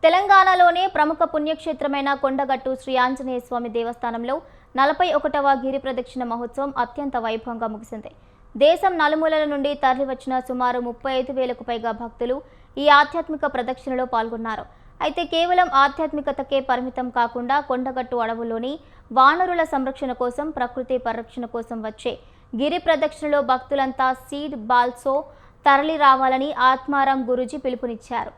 తెలంగాణలోనే ప్రముఖ పుణ్యక్షేత్రమైన కొండగట్టు శ్రీ ఆంజనేయ స్వామి దేవస్థానంలో 41వ గిరి ప్రదక్షిణ మహోత్సవం అత్యంత వైభవంగా ముగిసింది. దేశం నలుమూలల నుండి తరలివచ్చిన సుమారు 35,000కు పైగా భక్తులు ఈ ఆధ్యాత్మిక ప్రదక్షిణలో పాల్గొన్నారు. అయితే కేవలం ఆధ్యాత్మికతకే పరిమితం కాకుండా కొండగట్టు అడవుల్లోని వానరుల సంరక్షణ కోసం, ప్రకృతి పరిరక్షణ కోసం వచ్చే గిరి ప్రదక్షిణలో భక్తులంతా సీడ్ బాల్స్తో తరలి రావాలని ఆత్మారాం గురూజీ పిలుపునిచ్చారు.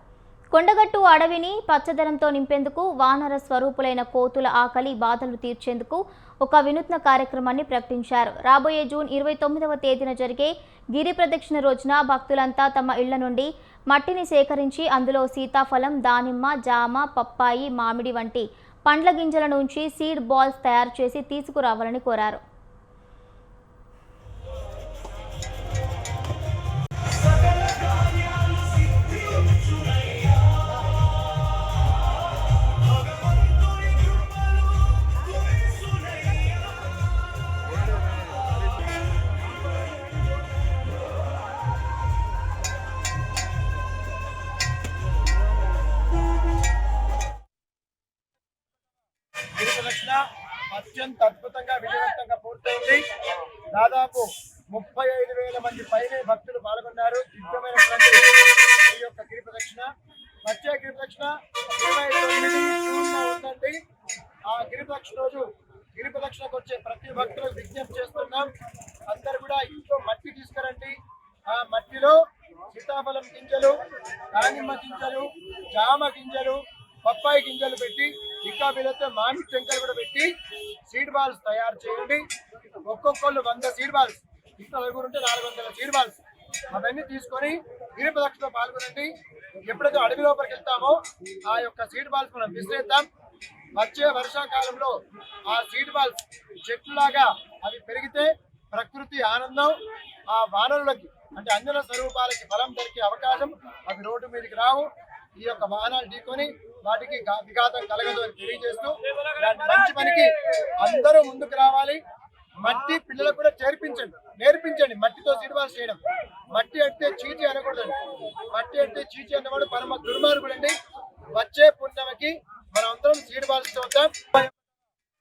కొండగట్టు అడవిని పచ్చదనంతో నింపేందుకు, వానర స్వరూపులైన కోతుల ఆకలి బాధలు తీర్చేందుకు ఒక వినూత్న కార్యక్రమాన్ని ప్రకటించారు. రాబోయే జూన్ 29వ తేదీన జరిగే గిరి ప్రదక్షిణ రోజున భక్తులంతా తమ ఇళ్ల నుండి మట్టిని సేకరించి అందులో సీతాఫలం, దానిమ్మ, జామ, పప్పాయి, మామిడి వంటి పండ్ల గింజల నుంచి సీడ్ బాల్స్ తయారు చేసి తీసుకురావాలని కోరారు. గిరి ప్రదక్షిణ అత్యంత అద్భుతంగా విజయవంతంగా పూర్తయింది. దాదాపు 35,000 మంది పైనే భక్తులు పాల్గొన్నారు. దివ్యమైనటువంటి ఈ యొక్క గిరి ప్రదక్షిణ, వచ్చే గిరి ప్రదక్షిణ 29 జూన్లో ఉందండి. ఆ గిరి ప్రదక్షిణ రోజు గిరి ప్రదక్షిణకు వచ్చే ప్రతి భక్తులకు విజ్ఞప్తి చేస్తున్నాం, అందరు కూడా ఇంట్లో మట్టి తీసుకురండి. ఆ మట్టిలో సీతాఫలం గింజలు, దానిమ్మ గింజలు, జామ గింజలు, పప్పాయి గింజలు పెట్టి, ఇంకా వీలైతే మామిడి టెంకలు కూడా పెట్టి సీడ్ బాల్స్ తయారు చేయండి. ఒక్కొక్కళ్ళు 100 సీడ్ బాల్స్, ఇంకా నలుగురు ఉంటే 400 సీడ్ బాల్స్ అవన్నీ తీసుకొని గిరి ప్రదక్షిణలో పాల్గొనండి. ఎప్పుడైతే అడవి లోపలికి వెళ్తామో ఆ యొక్క సీడ్ బాల్స్ మనం విసిరేద్దాం. వచ్చే వర్షాకాలంలో ఆ సీడ్ బాల్స్ చెట్లులాగా అవి పెరిగితే ప్రకృతి ఆనందం, ఆ వానరులకి అంటే అంజన స్వరూపాలకి ఫలం దొరికే అవకాశం, అవి రోడ్డు మీదకి రావు. ఈ యొక్క వాహనాలు ఢీకొని వాటికి విఘాతం కలగదు అని తెలియజేస్తూ, ఇలాంటి మంచి పనికి అందరూ ముందుకు రావాలి. మట్టి పిల్లలకు కూడా నేర్పించండి మట్టితో సీడ్ బాల్స్ చేయడం. మట్టి అంటే చీచి అనకూడదండి. మట్టి అంటే చీచి అన్నవాడు పరమ దుర్మార్గుడండి. వచ్చే పుణ్యమకి మనం అందరం సీడ్ బాల్స్ చూద్దాం.